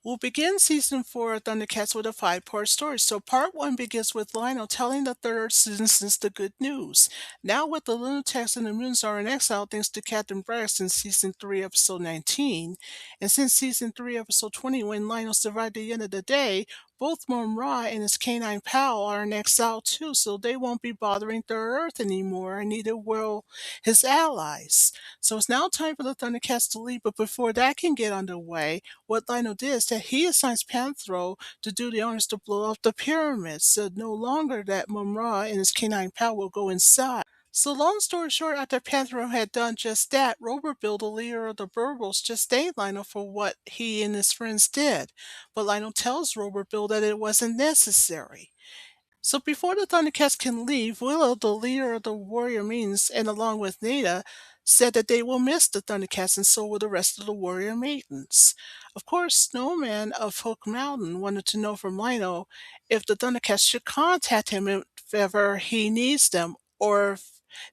We'll begin season 4 of Thundercats with a five-part story. So part 1 begins with Lionel telling the third citizens the good news. Now with the Lunatics and the Moons are in exile thanks to Captain Brax in season 3 episode 19. And since season 3 episode 20 when Lionel survived the end of the day, both Mumm-ra and his canine pal are in exile too, so they won't be bothering Third Earth anymore, and neither will his allies. So it's now time for the Thundercats to leave, but before that can get underway, what Lionel did is that he assigns Panthro to do the honors to blow up the pyramids, so no longer that Mumm-ra and his canine pal will go inside. So long story short, after Panthro had done just that, Roberville, the leader of the Burbles, just thanked Lionel for what he and his friends did. But Lionel tells Roberville that it wasn't necessary. So before the Thundercats can leave, Willow, the leader of the Warrior Maidens, and along with Nada, said that they will miss the Thundercats and so will the rest of the Warrior Maidens. Of course, Snowman of Hook Mountain wanted to know from Lionel if the Thundercats should contact him if ever he needs them or if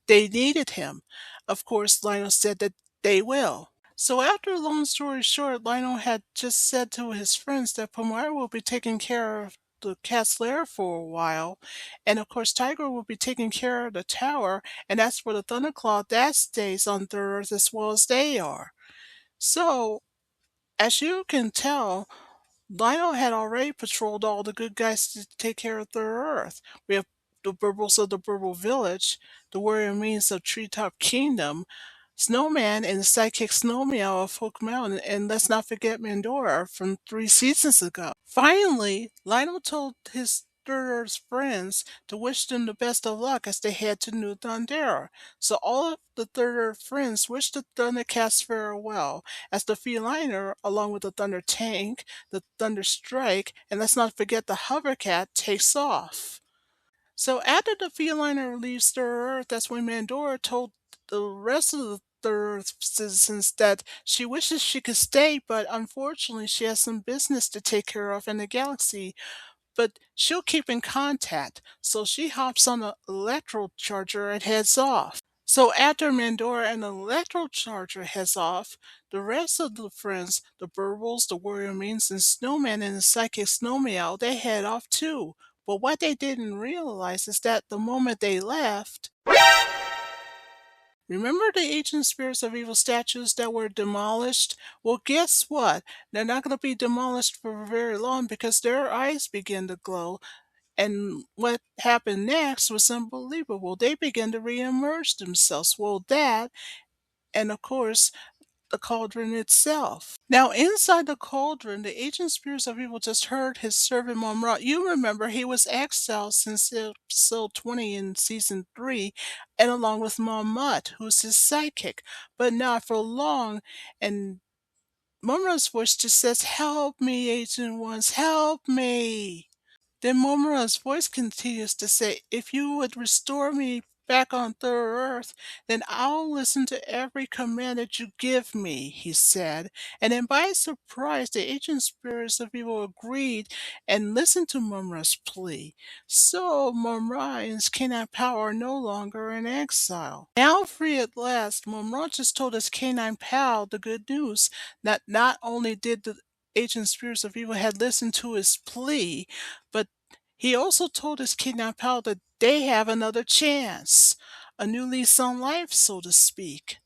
they needed him. Of course, Lionel said that they will. So after a long story short, Lionel had just said to his friends that Pomar will be taking care of the cat's lair for a while, and of course Tiger will be taking care of the tower, and as for the Thunderclaw, that stays on Third Earth as well as they are. So, as you can tell, Lionel had already patrolled all the good guys to take care of Third Earth. We have the Burbles of the Burble Village, the Warrior Means of Treetop Kingdom, Snowman and the Sidekick Snowmeow of Hook Mountain, and let's not forget Mandora from 3 seasons ago. Finally, Lionel told his Third Earth friends to wish them the best of luck as they head to New Thundera. So all of the Third Earth friends wished the Thundercats farewell as the Feliner, along with the Thunder Tank, the Thunder Strike, and let's not forget the Hovercat, takes off. So after the feliner leaves Third Earth, that's when Mandora told the rest of the Third Earth citizens that she wishes she could stay, but unfortunately she has some business to take care of in the galaxy. But she'll keep in contact, so she hops on the electro charger and heads off. So after Mandora and the electro charger heads off, the rest of the friends, the Burbles, the Warrior Means, and Snowman and the Psychic Snowmeow, they head off too. But what they didn't realize is that the moment they left, remember the ancient spirits of evil statues that were demolished? Well, guess what? They're not going to be demolished for very long because their eyes begin to glow. And what happened next was unbelievable. They began to reemerge themselves. Well, that, and of course, the cauldron itself. Now, inside the cauldron, the ancient spirits of evil just heard his servant Mumm-ra. You remember he was exiled since episode 20 in season 3, and along with Mumm-ra, who's his sidekick, but not for long. And Mumm-ra's voice just says, "Help me, ancient ones, help me." Then Momura's voice continues to say, "If you would restore me back on Third Earth, then I'll listen to every command that you give me," he said. And then by surprise, the ancient spirits of evil agreed and listened to Momura's plea. So Mumm-ra and his canine pal are no longer in exile. Now free at last, Mumm-ra just told his canine pal the good news that not only did the ancient spirits of evil had listened to his plea, but he also told his kidnapped pal that they have another chance, a new lease on life, so to speak.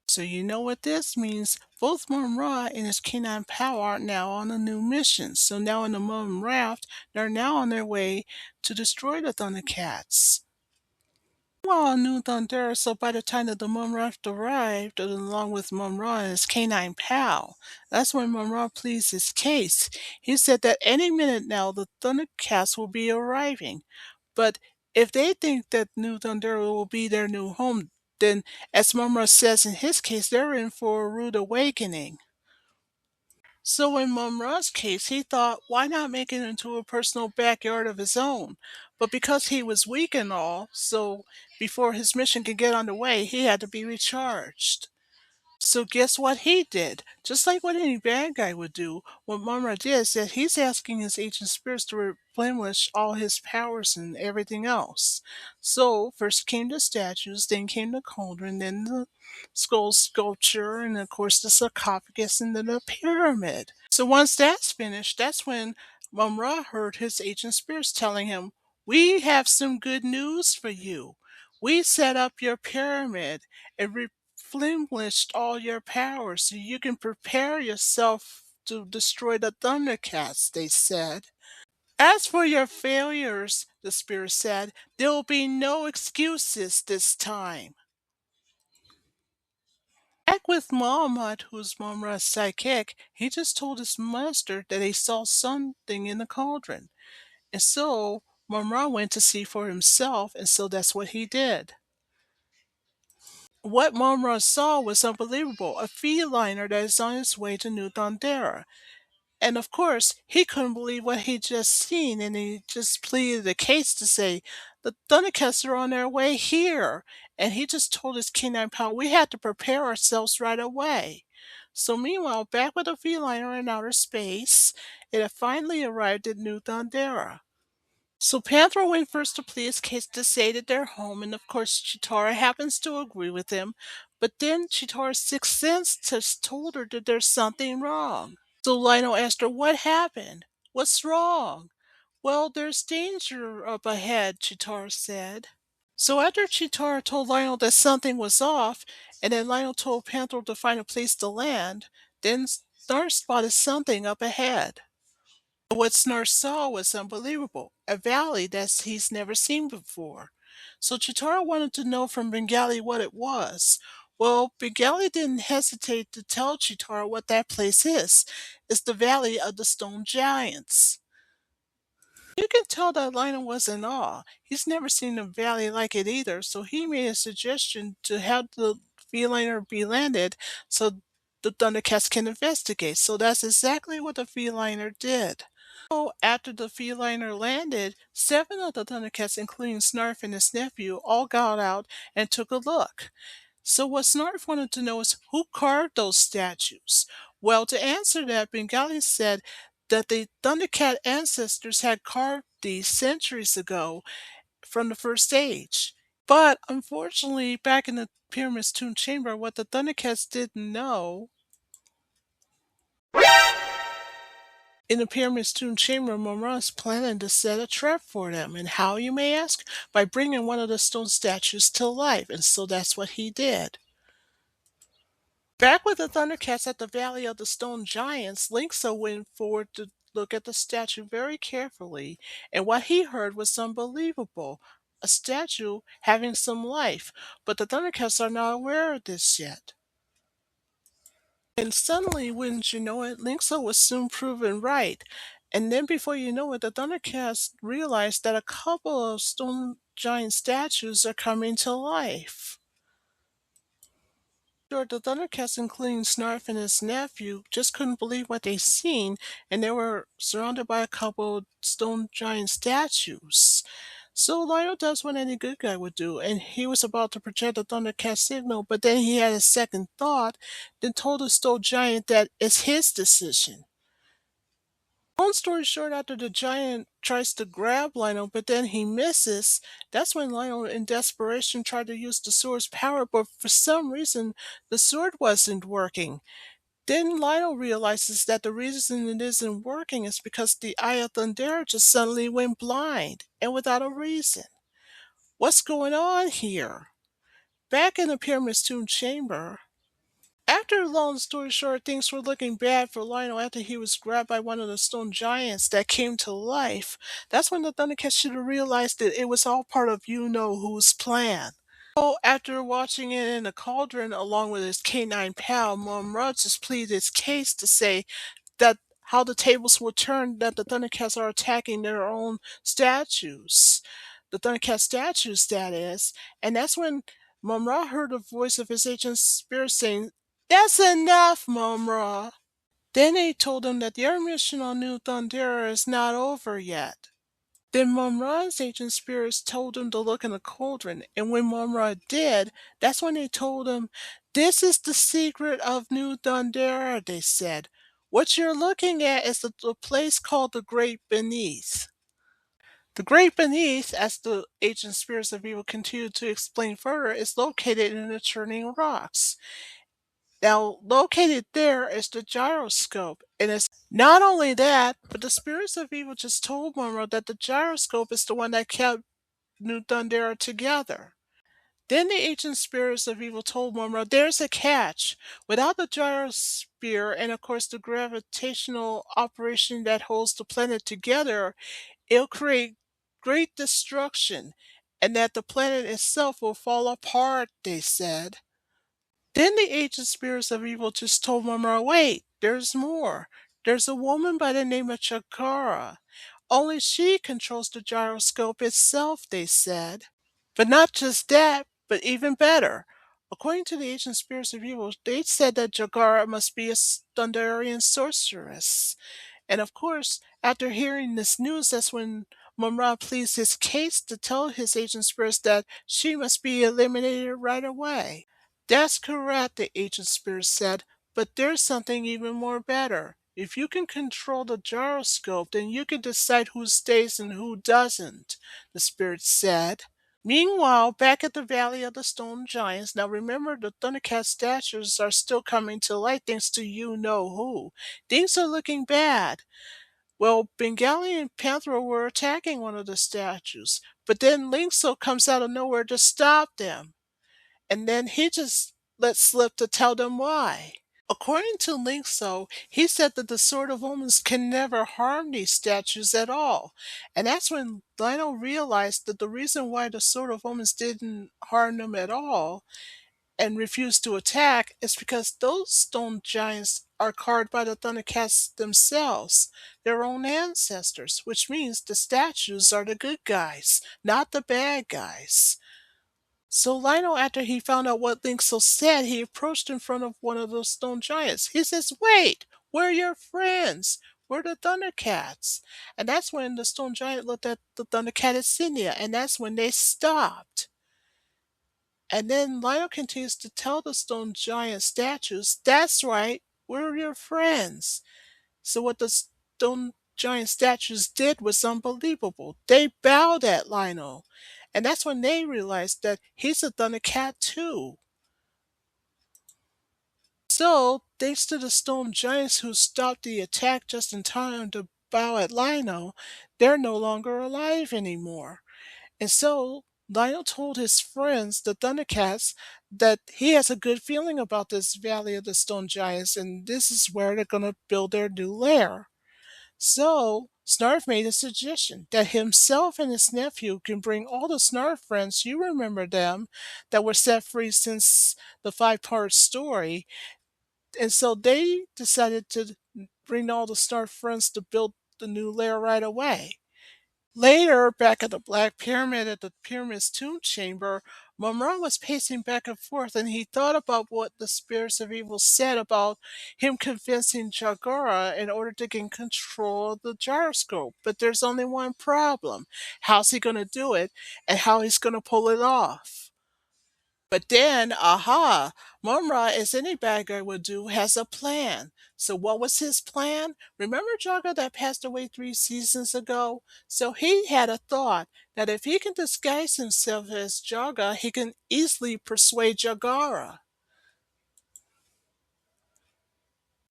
So you know what this means. Both Mumm-ra and his canine pal are now on a new mission. So now in the Mumm raft, they're now on their way to destroy the Thundercats. Well, New Thundera, so by the time that the Mumm-ra arrived, along with Mumm-ra and his canine pal, that's when Mumm-ra pleads his case. He said that any minute now the Thundercats will be arriving. But if they think that New Thundera will be their new home, then, as Mumm-ra says in his case, they're in for a rude awakening. So in Mumm-ra's case, he thought, why not make it into a personal backyard of his own? But because he was weak and all, so before his mission could get underway, he had to be recharged. So guess what he did? Just like what any bad guy would do, what Mumm-ra did is that he's asking his ancient spirits to replenish all his powers and everything else. So first came the statues, then came the cauldron, then the skull sculpture, and of course the sarcophagus, and then the pyramid. So once that's finished, that's when Mumm-ra heard his agent spirits telling him, "We have some good news for you. We set up your pyramid and replenished all your powers so you can prepare yourself to destroy the Thundercats," they said. "As for your failures," the spirit said, "there will be no excuses this time." Back with Muhammad, who's Mumm-ra's sidekick, he just told his master that he saw something in the cauldron. And so Mumm-ra went to see for himself, and so that's what he did. What Mumm-ra saw was unbelievable, a feliner that is on its way to New Thundera. And of course, he couldn't believe what he'd just seen, and he just pleaded the case to say, "The Thundercats are on their way here." And he just told his canine pal, "We had to prepare ourselves right away." So meanwhile, back with the feliner in outer space, it had finally arrived at New Thundera. So Panther went first to plead his case to say that they're home, and of course Chitara happens to agree with him. But then Chitara's sixth sense just told her that there's something wrong. So Lionel asked her, "What happened? What's wrong?" "Well, there's danger up ahead," Chitara said. So after Chitara told Lionel that something was off, and then Lionel told Panther to find a place to land, then Star spotted something up ahead. What Snarf saw was unbelievable, a valley that he's never seen before. So Chitara wanted to know from Bengali what it was. Well, Bengali didn't hesitate to tell Chitara what that place is. It's the Valley of the Stone Giants. You can tell that Lionel was in awe. He's never seen a valley like it either, so he made a suggestion to have the feliner be landed so the Thundercats can investigate. So that's exactly what the feliner did. So after the feliner landed, seven of the Thundercats, including Snarf and his nephew, all got out and took a look. So what Snarf wanted to know is who carved those statues? Well, to answer that, Bengali said that the Thundercat ancestors had carved these centuries ago from the first age. But unfortunately, back in the Pyramid's tomb chamber, what the Thundercats didn't know, in the Pyramid's tomb chamber, Mumm-ra's planning to set a trap for them. And how, you may ask? By bringing one of the stone statues to life. And so that's what he did. Back with the Thundercats at the Valley of the Stone Giants, Linksa went forward to look at the statue very carefully, and what he heard was unbelievable. A statue having some life, but the Thundercats are not aware of this yet. And suddenly, wouldn't you know it, Linksa was soon proven right. And then before you know it, the Thundercats realized that a couple of stone giant statues are coming to life. Sure, the Thundercats, including Snarf and his nephew, just couldn't believe what they seen, and they were surrounded by a couple stone giant statues. So Lionel does what any good guy would do, and he was about to project the Thundercat signal, but then he had a second thought, then told the stone giant that it's his decision. Long story short, after the giant tries to grab Lionel, but then he misses, that's when Lionel, in desperation, tried to use the sword's power, but for some reason, the sword wasn't working. Then Lionel realizes that the reason it isn't working is because the Eye of Thundera just suddenly went blind, and without a reason. What's going on here? Back in the Pyramid's tomb chamber, after a long story short, things were looking bad for Lionel after he was grabbed by one of the stone giants that came to life. That's when the Thundercats should have realized that it was all part of you-know-who's plan. So after watching it in the cauldron along with his canine pal, Mumm-ra just pleaded his case to say that how the tables will turn that the Thundercats are attacking their own statues. The Thundercat statues, that is. And that's when Mumm-ra heard the voice of his agent spirit saying, "That's enough, Mumm-ra." Then they told him that their mission on New Thundera is not over yet. Then Mumm-ra's agent spirits told him to look in the cauldron, and when Mumm-ra did, that's when they told him, "This is the secret of New Thundera," they said. "What you're looking at is the place called the Great Beneath." The Great Beneath, as the ancient spirits of evil continued to explain further, is located in the churning rocks. Now, located there is the gyroscope, and it's not only that, but the spirits of evil just told Mumm-ra that the gyroscope is the one that kept New Thundera together. Then the ancient spirits of evil told Mumm-ra there's a catch. Without the gyrosphere and of course the gravitational operation that holds the planet together, it'll create great destruction, and that the planet itself will fall apart, they said. Then the ancient spirits of evil just told Mumm-ra, wait, there's more. There's a woman by the name of Chakara. Only she controls the gyroscope itself, they said. But not just that, but even better. According to the ancient spirits of evil, they said that Jagara must be a Thunderian sorceress. And of course, after hearing this news, that's when Mumm-ra pleads his case to tell his ancient spirits that she must be eliminated right away. That's correct, the ancient spirit said, but there's something even more better. If you can control the gyroscope, then you can decide who stays and who doesn't, the spirit said. Meanwhile, back at the Valley of the Stone Giants, now remember the Thundercat statues are still coming to light thanks to you know who. Things are looking bad. Well, Bengali and Panthro were attacking one of the statues, but then Linkso comes out of nowhere to stop them. And then he just let slip to tell them why. According to Linkso, he said that the Sword of Omens can never harm these statues at all. And that's when Lionel realized that the reason why the Sword of Omens didn't harm them at all and refused to attack is because those stone giants are carved by the Thundercats themselves, their own ancestors, which means the statues are the good guys, not the bad guys. So Lionel, after he found out what Linkso said, he approached in front of one of those stone giants. He says, wait, we're your friends. We're the Thundercats. And that's when the stone giant looked at the Thundercat insignia, and that's when they stopped. And then Lionel continues to tell the stone giant statues, that's right, we're your friends. So what the stone giant statues did was unbelievable. They bowed at Lionel. And that's when they realized that he's a Thundercat too. So, thanks to the stone giants who stopped the attack just in time to bow at Lionel, they're no longer alive anymore. And so, Lionel told his friends, the Thundercats, that he has a good feeling about this Valley of the Stone Giants, and this is where they're going to build their new lair. So, Snarf made a suggestion that himself and his nephew can bring all the Snarf friends, you remember them, that were set free since the five-part story. And so they decided to bring all the Snarf friends to build the new lair right away. Later, back at the Black Pyramid at the Pyramid's tomb chamber, Mumm-ra was pacing back and forth, and he thought about what the spirits of evil said about him convincing Jagara in order to gain control of the gyroscope. But there's only one problem. How's he going to do it, and how he's going to pull it off? But then, aha, Mumm-ra, as any bad guy would do, has a plan. So what was his plan? Remember Jaga that passed away 3 seasons ago? So he had a thought that if he can disguise himself as Jaga, he can easily persuade Jagara.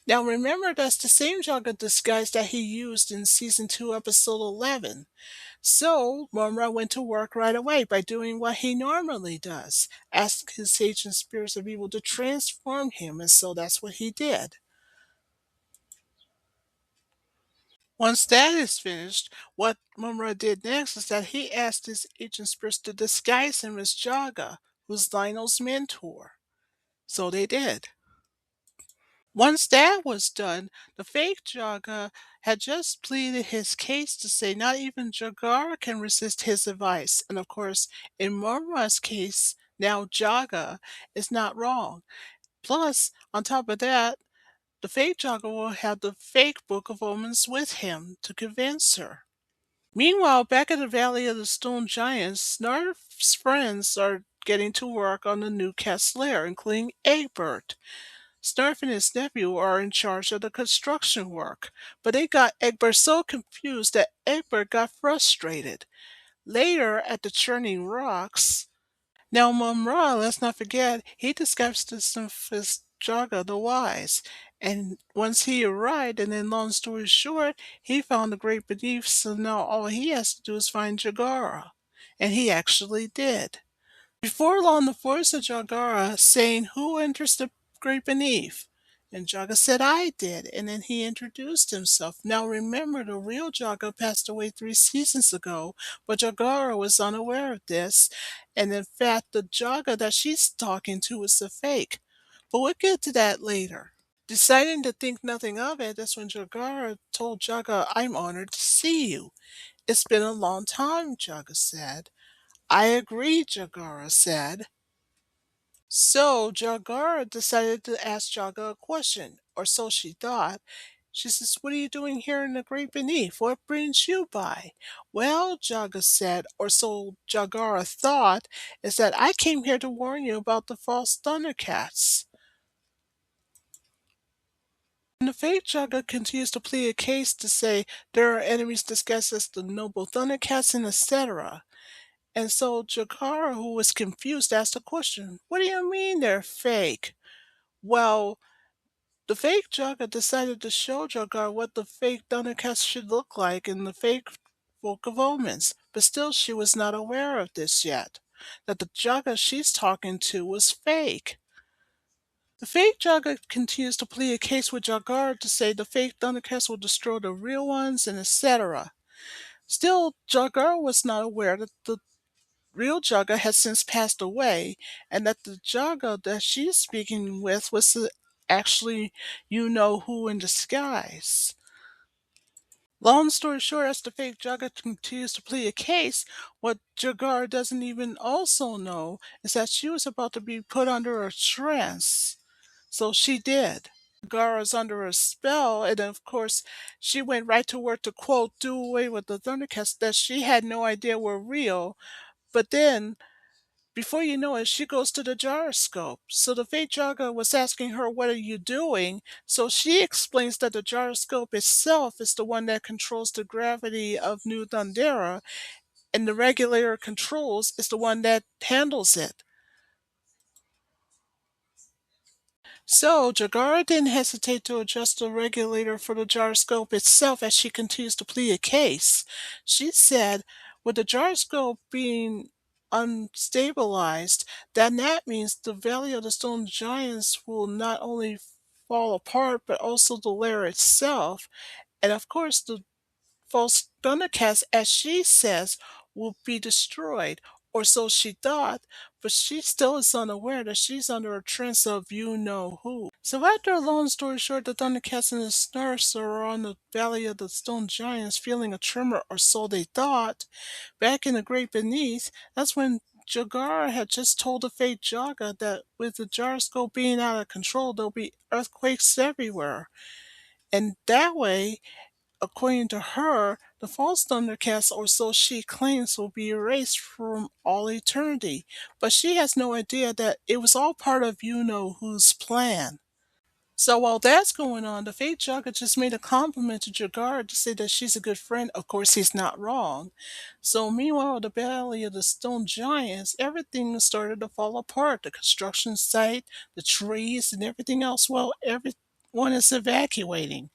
Now remember, that's the same Jaga disguise that he used in season 2, episode 11. So Mumm-ra went to work right away by doing what he normally does, ask his ancient spirits of evil to transform him, and so that's what he did. Once that is finished, what Mumm-ra did next is that he asked his ancient spirits to disguise him as Jaga, who's Lionel's mentor. So they did. Once that was done, the fake Jaga had just pleaded his case to say not even Jagara can resist his advice. And of course, in Mumm-ra's case, now Jaga is not wrong. Plus, on top of that, the fake Jaga will have the fake Book of Omens with him to convince her. Meanwhile, back at the Valley of the Stone Giants, Snarf's friends are getting to work on the new cat's lair, including Egbert. Snarf and his nephew are in charge of the construction work, but they got Egbert so confused that Egbert got frustrated. Later, at the Churning Rocks, now Mumm-ra, let's not forget, he disguised himself as Jaga the Wise. And once he arrived, and then long story short, he found the great beneath, so now all he has to do is find Jagara. And he actually did. Before long, the voice of Jagara saying, "Who enters the great beneath?" And Jaga said, "I did." And then he introduced himself. Now remember, the real Jaga passed away 3 seasons ago, but Jagara was unaware of this. And in fact, the Jaga that she's talking to is a fake. But we'll get to that later. Deciding to think nothing of it, that's when Jagara told Jaga, "I'm honored to see you. It's been a long time," Jaga said. "I agree," Jagara said. So Jagara decided to ask Jaga a question, or so she thought. She says, "What are you doing here in the great beneath? What brings you by?" "Well," Jaga said, or so Jagara thought, "is that I came here to warn you about the false Thundercats." And the fake Jaga continues to plead a case to say there are enemies disguised as the noble Thundercats and etc. And so Jagara, who was confused, asked a question. "What do you mean they're fake?" Well, the fake Jaga decided to show Jagara what the fake Thundercats should look like in the fake Book of Omens, but still she was not aware of this yet, that the Jaga she's talking to was fake. The fake Jaga continues to plead a case with Jagara to say the fake Thundercats will destroy the real ones and etc. Still, Jagara was not aware that the real Jaga had since passed away, and that the Jaga that she's speaking with was actually you know who in disguise. Long story short, as the fake Jaga continues to plead a case, what Jagar doesn't even also know is that she was about to be put under a trance. So she did. Jagara's under a spell, and of course, she went right to work to quote, "Do away with the Thundercats" that she had no idea were real. But then before you know it, she goes to the gyroscope. So the fake Jaga was asking her, "What are you doing?" So she explains that the gyroscope itself is the one that controls the gravity of New Thundera, and the regulator controls is the one that handles it. So Jagara didn't hesitate to adjust the regulator for the gyroscope itself as she continues to plead a case. She said, with the gyroscope being unstabilized, then that means the Valley of the Stone Giants will not only fall apart, but also the lair itself. And of course, the false Thundercats, as she says, will be destroyed, or so she thought, but she still is unaware that she's under a trance of you know who. So after a long story short, the Thundercats and his nurse are on the Valley of the Stone Giants feeling a tremor, or so they thought. Back in the Great Beneath, that's when Jagara had just told the fake Jaga that with the gyroscope being out of control, there'll be earthquakes everywhere. And that way, according to her, the false Thundercats, or so she claims, will be erased from all eternity. But she has no idea that it was all part of you know whose plan. So while that's going on, the fake Jugga just made a compliment to Jagara to say that she's a good friend. Of course, he's not wrong. So meanwhile, the Valley of the Stone Giants, everything started to fall apart. The construction site, the trees, and everything else. Well, everyone is evacuating.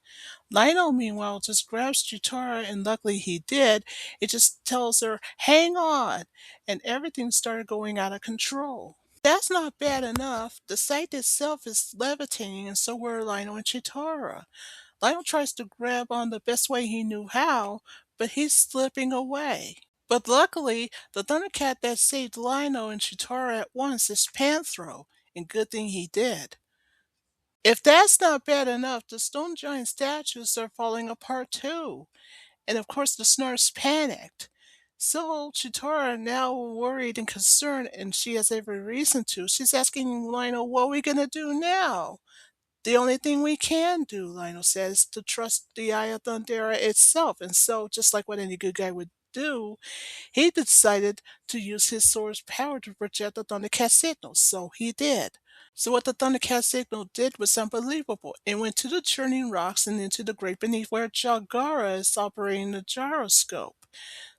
Lionel, meanwhile, just grabs Chitara, and luckily he did. It just tells her, "Hang on," and everything started going out of control. That's not bad enough. The site itself is levitating, and so were Lionel and Chitara. Lionel tries to grab on the best way he knew how, but he's slipping away. But luckily, the Thundercat that saved Lionel and Chitara at once is Panthro, and good thing he did. If that's not bad enough, the stone giant statues are falling apart too. And of course, the Snarf's panicked. So Chitara, now worried and concerned, and she has every reason to, she's asking Lionel, "What are we going to do now?" "The only thing we can do," Lionel says, "to trust the Eye of Thundera itself." And so, just like what any good guy would do, he decided to use his sword's power to project the Thundercat signal. So he did. So what the Thundercat signal did was unbelievable. It went to the churning rocks and into the great beneath where Jagara is operating the gyroscope.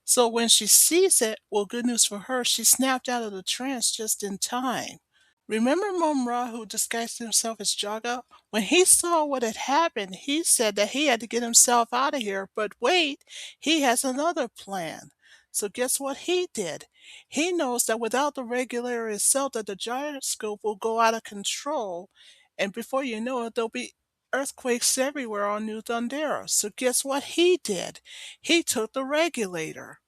So when she sees it, well, good news for her, she snapped out of the trance just in time. Remember Mumm-ra who disguised himself as Jaga? When he saw what had happened, he said that he had to get himself out of here. But wait, he has another plan. So guess what he did? He knows that without the regulator itself, that the gyroscope will go out of control, and before you know it, there'll be earthquakes everywhere on New Thundera. So guess what he did? He took the regulator.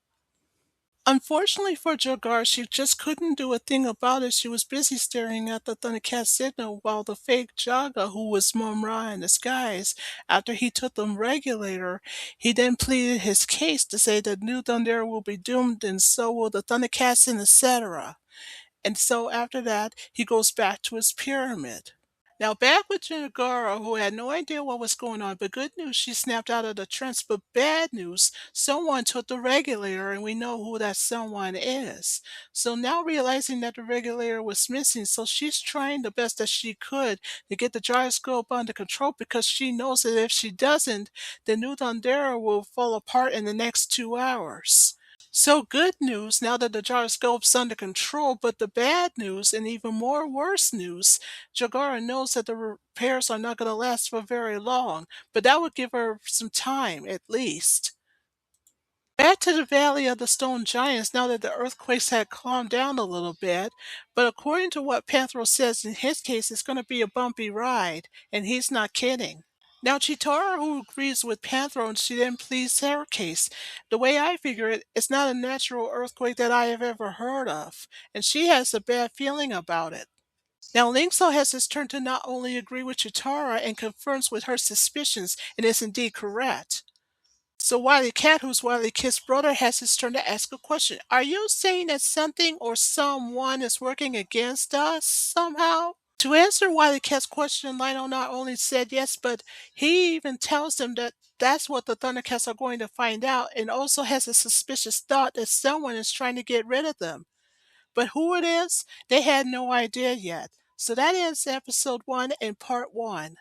Unfortunately for Jagar, she just couldn't do a thing about it. She was busy staring at the Thundercat signal while the fake Jaga, who was Mumm-ra in disguise, after he took the regulator, he then pleaded his case to say that New Thundera will be doomed and so will the Thundercats and etc. And so after that, he goes back to his pyramid. Now back with Jinagara, who had no idea what was going on, but good news, she snapped out of the trance, but bad news, someone took the regulator, and we know who that someone is. So now realizing that the regulator was missing, so she's trying the best that she could to get the gyroscope under control because she knows that if she doesn't, the new Thundera will fall apart in the next 2 hours. So good news now that the gyroscope's under control, but the bad news and even more worse news, Jagara knows that the repairs are not going to last for very long, but that would give her some time at least. Back to the Valley of the Stone Giants now that the earthquakes had calmed down a little bit, but according to what Panthro says in his case, it's going to be a bumpy ride, and he's not kidding. Now, Chitara, who agrees with Panthro, and she then pleads her case. The way I figure it, it's not a natural earthquake that I have ever heard of, and she has a bad feeling about it. Now, Linkso has his turn to not only agree with Chitara and confirms with her suspicions, and is indeed correct. So Wily Cat, who's Wily Kit's brother, has his turn to ask a question. Are you saying that something or someone is working against us somehow? To answer Wily Cat's question, Lionel not only said yes, but he even tells them that that's what the Thundercats are going to find out, and also has a suspicious thought that someone is trying to get rid of them. But who it is, they had no idea yet. So that ends episode 1 and part 1.